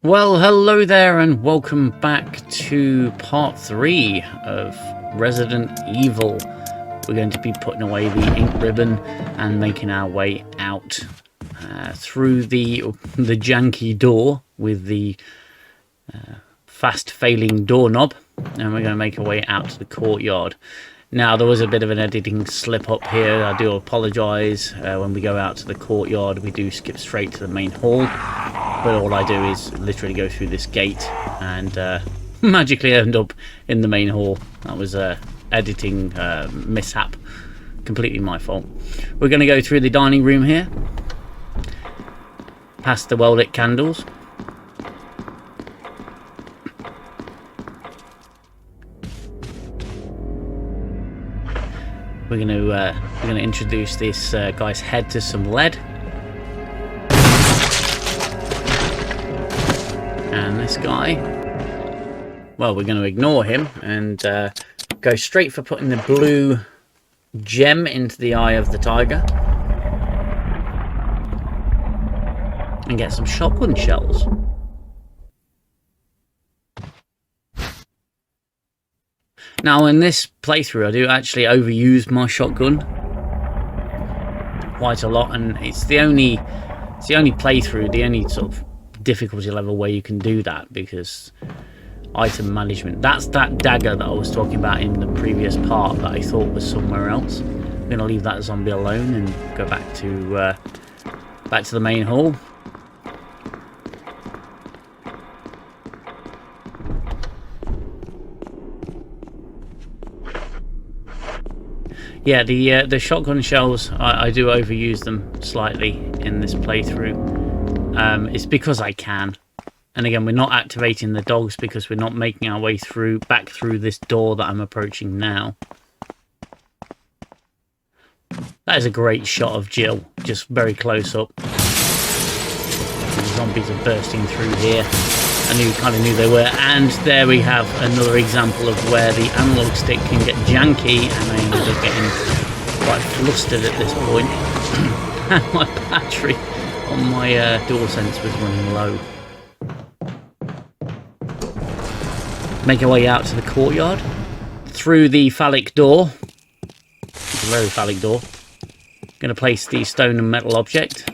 Well, hello there and welcome back to part 3 of Resident Evil. We're going to be putting away the ink ribbon and making our way out through the janky door with the fast failing doorknob, and we're going to make our way out to the courtyard. Now, there was a bit of an editing slip up here. I do apologise. When we go out to the courtyard, we do skip straight to the main hall. But all I do is literally go through this gate and magically end up in the main hall. That was a editing mishap. Completely my fault. We're going to go through the dining room here. Past the well-lit candles. We're going to introduce this guy's head to some lead. And this guy, well, we're going to ignore him and go straight for putting the blue gem into the eye of the tiger. And get some shotgun shells. Now, in this playthrough, I do actually overuse my shotgun quite a lot, and it's the only playthrough, the only sort of difficulty level where you can do that, because item management. That's that dagger that I was talking about in the previous part that I thought was somewhere else. I'm going to leave that zombie alone and go back to the main hall. Yeah, the shotgun shells, I do overuse them slightly in this playthrough. It's because I can. And again, we're not activating the dogs because we're not making our way back through this door that I'm approaching now. That is a great shot of Jill, just very close up. The zombies are bursting through here. I kind of knew they were, and there we have another example of where the analog stick can get janky, and I ended up getting quite flustered at this point. And my battery on my DualSense was running low. Make our way out to the courtyard, through the phallic door. It's a very phallic door. Going to place the stone and metal object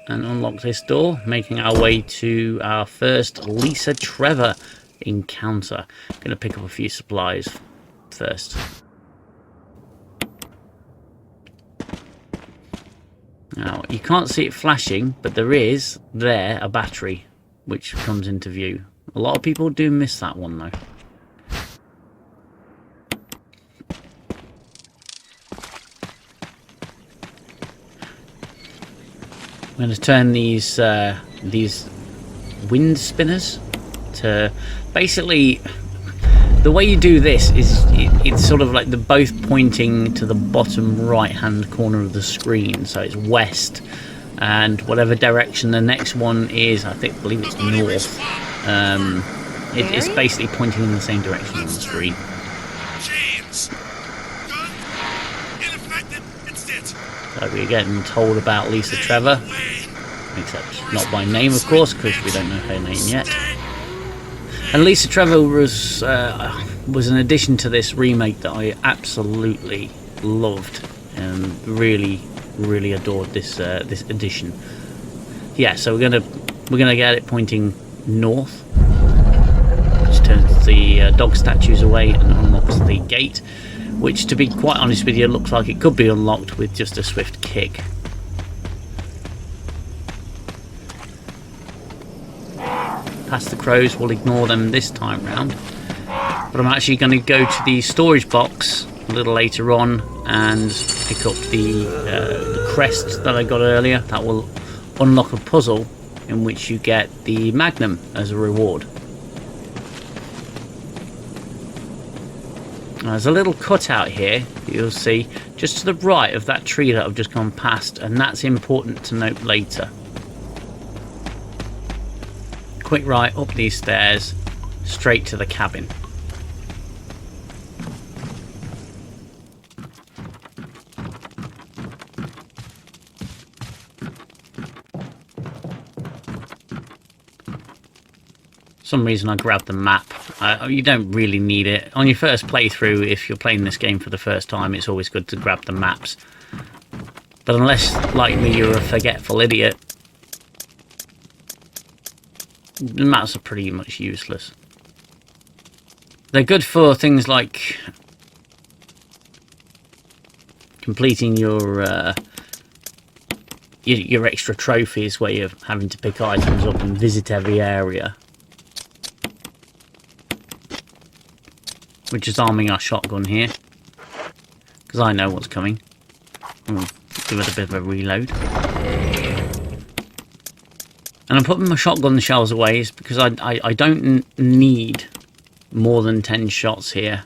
and unlock this door, making our way to our first Lisa Trevor encounter. Going to pick up a few supplies first. Now, you can't see it flashing, but there is a battery which comes into view. A lot of people do miss that one though. I'm going to turn these wind spinners to basically, the way you do this is it's sort of like they're both pointing to the bottom right hand corner of the screen, so it's west, and whatever direction the next one is, I believe it's north. It's basically pointing in the same direction on the screen. So we're getting told about Lisa Trevor, except not by name, of course, because we don't know her name yet. And Lisa Trevor was an addition to this remake that I absolutely loved and really, really adored this addition. Yeah, so we're gonna get it pointing north. Just turns the dog statues away and unlocks the gate, which, to be quite honest with you, looks like it could be unlocked with just a swift kick. Past the crows, we'll ignore them this time round. But I'm actually going to go to the storage box a little later on and pick up the crest that I got earlier. That will unlock a puzzle in which you get the Magnum as a reward. There's a little cutout here, you'll see, just to the right of that tree that I've just gone past, and that's important to note later. Quick right up these stairs, straight to the cabin. some reason I grabbed the map. You don't really need it. On your first playthrough, if you're playing this game for the first time, it's always good to grab the maps. But unless, like me, you're a forgetful idiot, the maps are pretty much useless. They're good for things like completing your extra trophies where you're having to pick items up and visit every area. We're just arming our shotgun here, because I know what's coming. Give it a bit of a reload. And I'm putting my shotgun shells away is because I don't need more than 10 shots here.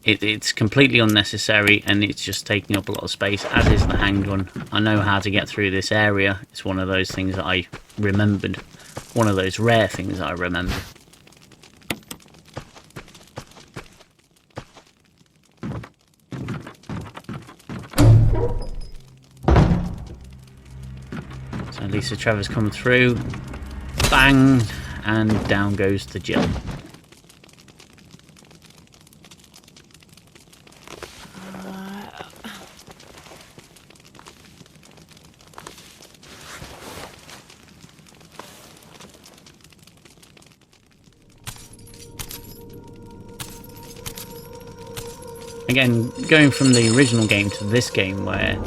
It's completely unnecessary, and it's just taking up a lot of space, as is the handgun. I know how to get through this area. It's one of those things that I remembered. One of those rare things that I remember. So Lisa Trevor's come through. Bang! And down goes the Jill. Again, going from the original game to this game, where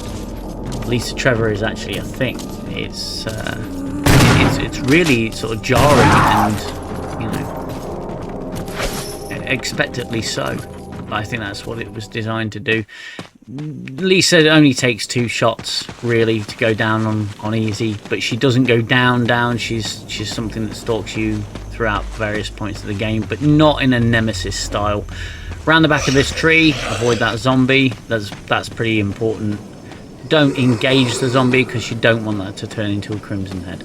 Lisa Trevor is actually a thing, it's really sort of jarring and, you know, expectedly so. I think that's what it was designed to do. Lisa only takes 2 shots really to go down on easy, but she doesn't go down. She's something that stalks you throughout various points of the game, but not in a nemesis style. Round the back of this tree, avoid that zombie. That's pretty important. Don't engage the zombie because you don't want that to turn into a crimson head.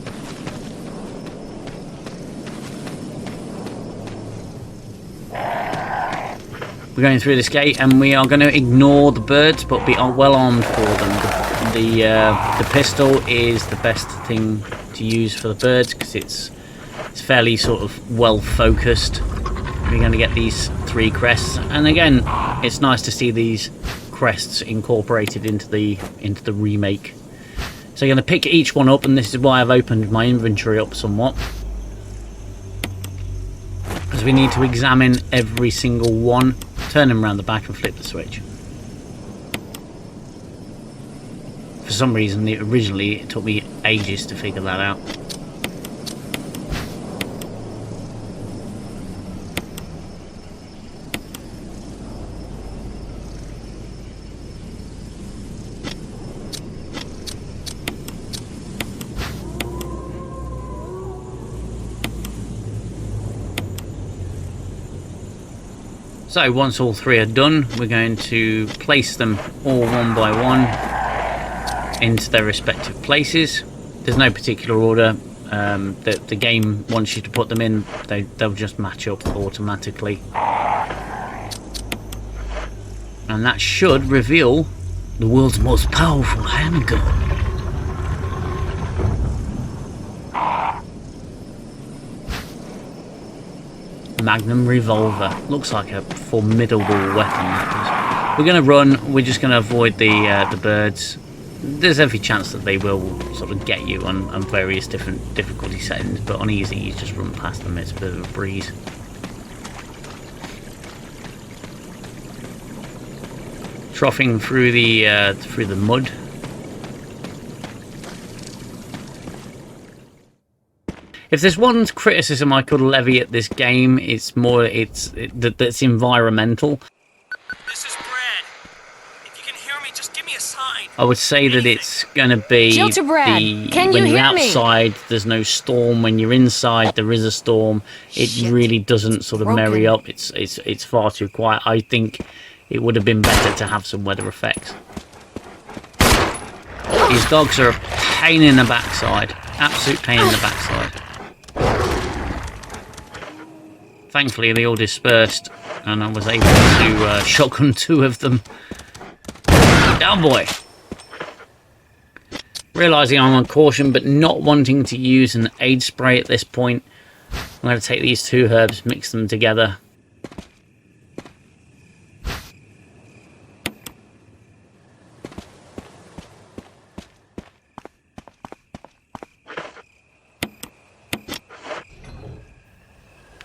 We're going through this gate and we are going to ignore the birds, but be well armed for them. The pistol is the best thing to use for the birds because it's fairly sort of well focused. We're going to get these 3 crests, and again, it's nice to see these crests incorporated into the remake. So you're going to pick each one up, and this is why I've opened my inventory up somewhat, because we need to examine every single one, turn them around the back and flip the switch. For some reason, originally it took me ages to figure that out. So once all 3 are done, we're going to place them all one by one into their respective places. There's no particular order. The game wants you to put them in. They'll just match up automatically. And that should reveal the world's most powerful handgun. Magnum revolver. Looks like a formidable weapon. We're going to run. We're just going to avoid the birds. There's every chance that they will sort of get you on various different difficulty settings, but on easy you just run past them. It's a bit of a breeze. Troughing through the mud. If there's one criticism I could levy at this game, it's that's environmental. This is Brad. If you can hear me, just give me a sign. I would say that it's going to be when you're outside, there's no storm. When you're inside, there is a storm. It really doesn't sort of marry up. It's far too quiet. I think it would have been better to have some weather effects. These dogs are a pain in the backside. Absolute pain in the backside. Thankfully, they all dispersed, and I was able to shotgun 2 of them. Down, boy! Realising I'm on caution, but not wanting to use an aid spray at this point, I'm going to take these 2 herbs, mix them together.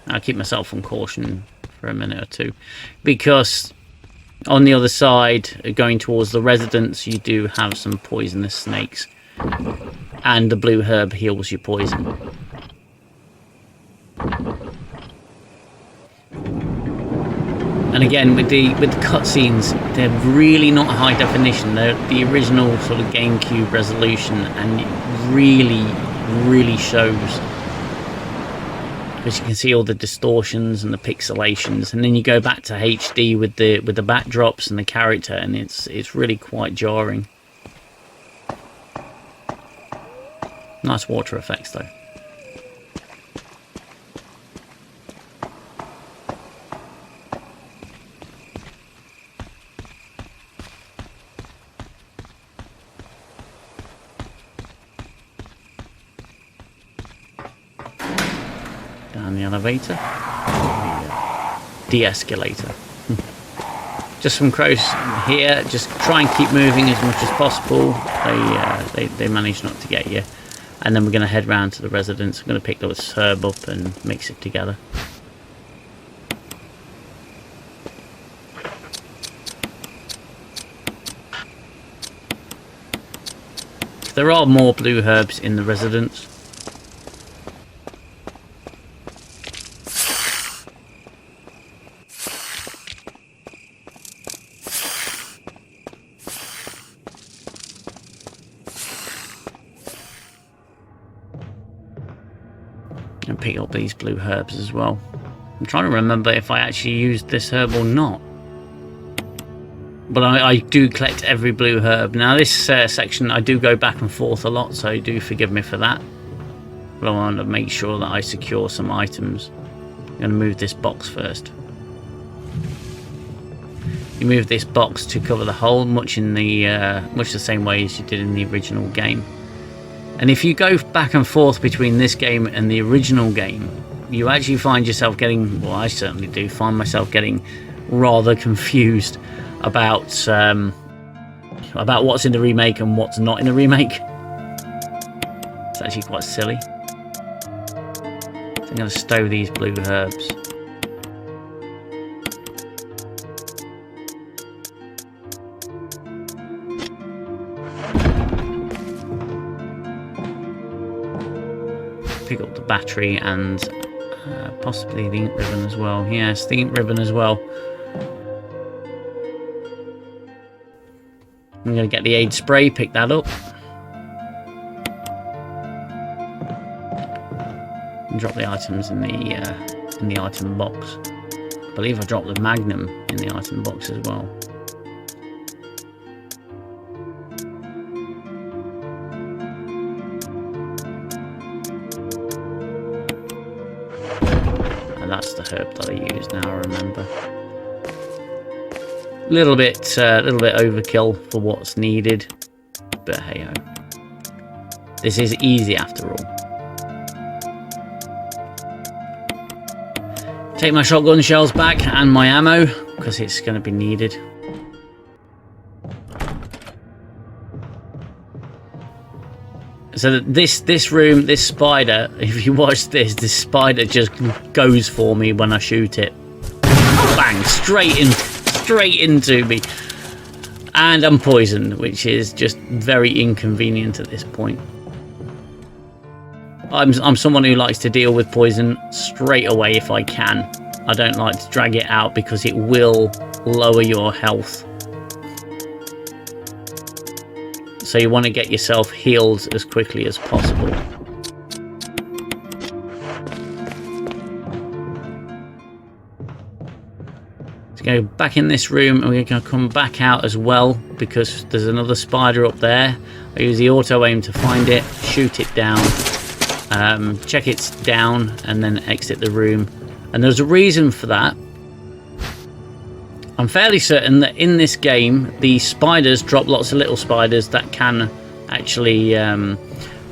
I'll keep myself on caution for a minute or two, because on the other side, going towards the residence, you do have some poisonous snakes, and the blue herb heals your poison. And again, with the cutscenes, they're really not high definition. They're the original sort of GameCube resolution, and it really shows. Because you can see all the distortions and the pixelations, and then you go back to HD with the backdrops and the character, and it's really quite jarring. Nice water effects though. Down the elevator. De-escalator. Just some crows here. Just try and keep moving as much as possible. They manage not to get you. And then we're going to head round to the residence. I'm going to pick this herb up and mix it together. There are more blue herbs in the residence. And pick up these blue herbs as well. I'm trying to remember if I actually used this herb or not. But I do collect every blue herb. Now this section I do go back and forth a lot, so do forgive me for that. But I want to make sure that I secure some items. I'm going to move this box first. You move this box to cover the hole, much the same way as you did in the original game. And if you go back and forth between this game and the original game, you actually find yourself getting, well, I certainly do find myself getting rather confused about what's in the remake and what's not in the remake. It's actually quite silly. So I'm going to stow these blue herbs. Pick up the battery and possibly the ink ribbon as well. Yes, the ink ribbon as well. I'm going to get the aid spray, pick that up. And drop the items in the item box. I believe I dropped the magnum in the item box as well. That's the herb that I use now, I remember. A little bit overkill for what's needed, but hey ho. This is easy after all. Take my shotgun shells back and my ammo, because it's going to be needed. So this room, this spider, if you watch this spider just goes for me when I shoot it. Bang, straight into me. And I'm poisoned, which is just very inconvenient at this point. I'm someone who likes to deal with poison straight away if I can. I don't like to drag it out because it will lower your health. So you want to get yourself healed as quickly as possible. Let's go back in this room, and we're going to come back out as well because there's another spider up there. I use the auto aim to find it, shoot it down, check it's down, and then exit the room. And there's a reason for that. I'm fairly certain that in this game, the spiders drop lots of little spiders that can actually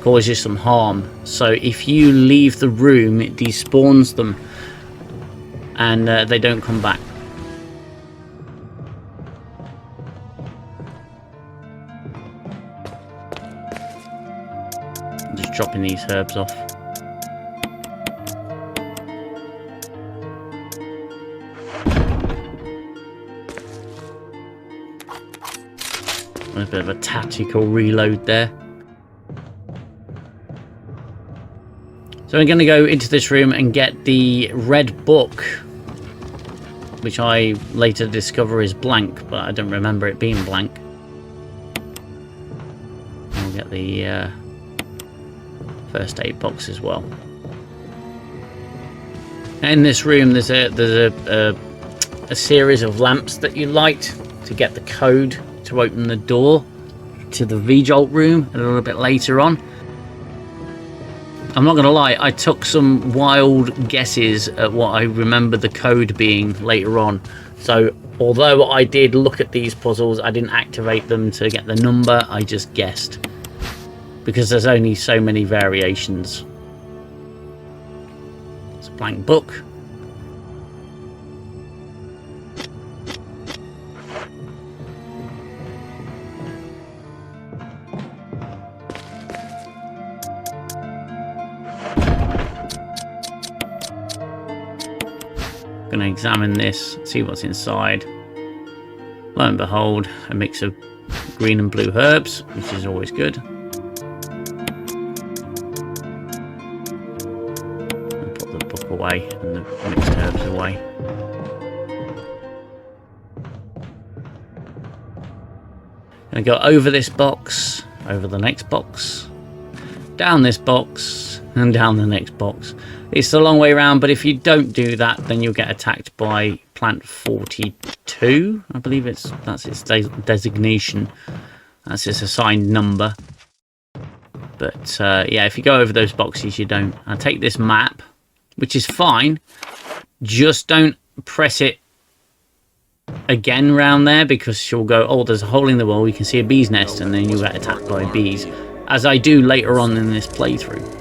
cause you some harm. So if you leave the room, it despawns them, and they don't come back. I'm just dropping these herbs off. A bit of a tactical reload there. So I'm going to go into this room and get the red book, which I later discover is blank, but I don't remember it being blank. I'll get the first aid box as well. In this room, there's a series of lamps that you light to get the code to open the door to the V-Jolt room a little bit later on. I'm not gonna lie, I took some wild guesses at what I remember the code being later on. So although I did look at these puzzles, I didn't activate them to get the number, I just guessed. Because there's only so many variations. It's a blank book. Going to examine this, see what's inside. Lo and behold, a mix of green and blue herbs, which is always good. And put the book away and the mixed herbs away. Going to go over this box, over the next box, down this box, and down the next box. It's a long way around, but if you don't do that, then you'll get attacked by plant 42. I believe that's its designation. That's its assigned number. But yeah, if you go over those boxes, you don't. I take this map, which is fine. Just don't press it again round there, because you'll go, oh, there's a hole in the wall. You can see a bee's nest, and then you'll get attacked by bees, as I do later on in this playthrough.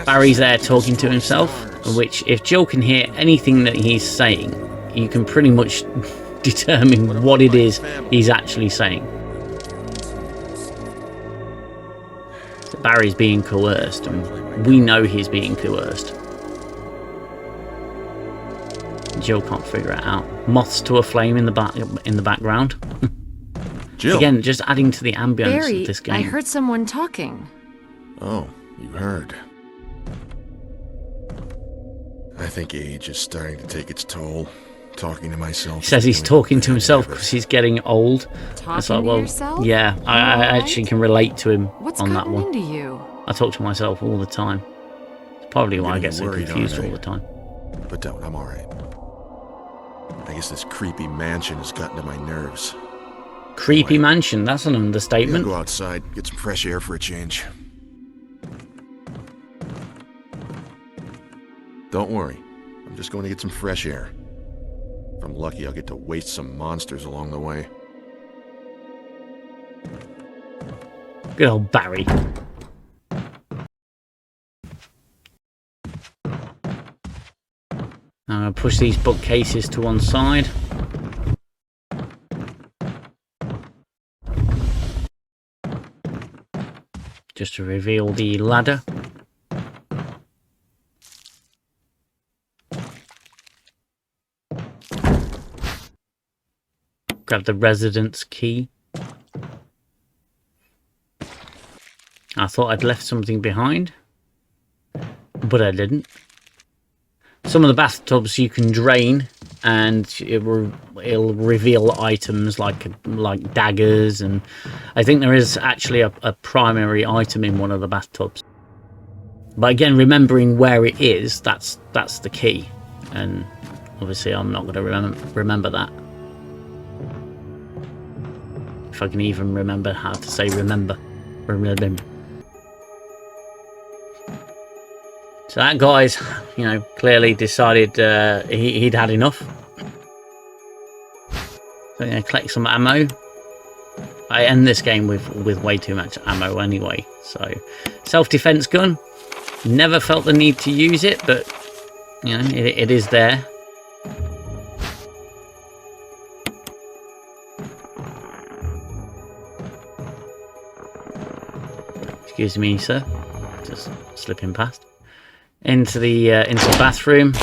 Barry's there talking to himself, which if Jill can hear anything that he's saying, you can pretty much determine what it is he's actually saying. So Barry's being coerced, and we know he's being coerced. Jill can't figure it out. Moths to a flame in the background. Jill. Again, just adding to the ambience Barry, of this game. I heard someone talking. Oh, you heard. I think age is starting to take its toll. Talking to myself. He says he's talking to himself because he's getting old. Talking it's like, to well, yourself? yeah, I actually can relate to him on that one. What's gotten into you? I talk to myself all the time. It's probably why I getting get so worried, confused aren't I? all the time. But don't, I'm alright. I guess this creepy mansion has gotten to my nerves. Creepy mansion, that's an I'm gonna understatement. go outside, get some fresh air for a change. Don't worry, I'm just going to get some fresh air. If I'm lucky, I'll get to waste some monsters along the way. Good old Barry. I'm going to push these bookcases to one side. Just to reveal the ladder. Grab the residence key. I thought I'd left something behind, but I didn't. Some of the bathtubs you can drain, and it'll reveal items like daggers, and I think there is actually a primary item in one of the bathtubs. But again, remembering where it is, that's the key, and obviously I'm not going to remember that. If I can even remember how to say remember. So that guy's, clearly decided he'd had enough. So I'm going to collect some ammo. I end this game with way too much ammo anyway. So, self-defense gun. Never felt the need to use it, but you know, it is there. Excuse me, sir. Just slipping past. Into the bathroom.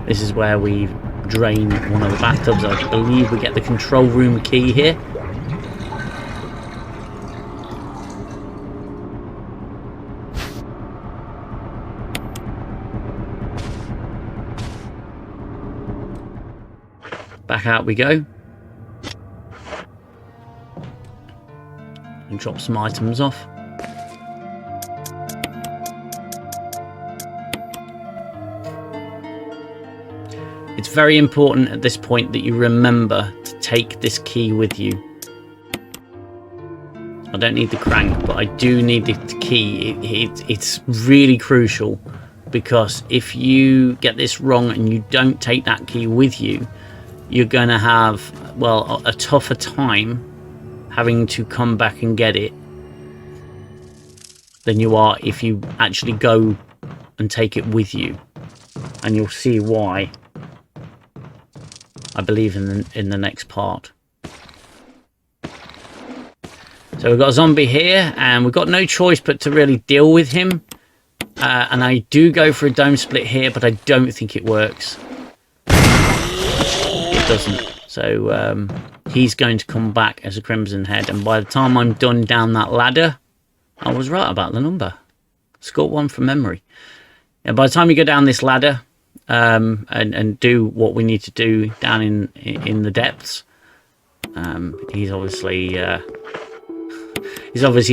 This is where we drain one of the bathtubs. I believe we get the control room key here. Back out we go. And drop some items off. It's very important at this point that you remember to take this key with you. I don't need the crank, but I do need the key. It's really crucial, because if you get this wrong and you don't take that key with you, you're going to have, well, a tougher time having to come back and get it than you are if you actually go and take it with you. And you'll see why, I believe, in the next part. So we've got a zombie here, and we've got no choice but to really deal with him. And I do go for a dome split here, but I don't think it works. It doesn't. So he's going to come back as a Crimson Head, and by the time I'm done down that ladder, I was right about the number. Score 1 from memory. And by the time you go down this ladder, and do what we need to do down in the depths, he's obviously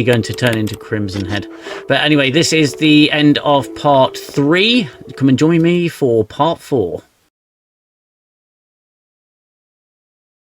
going to turn into Crimson Head. But anyway, this is the end of part 3. Come and join me for part 4.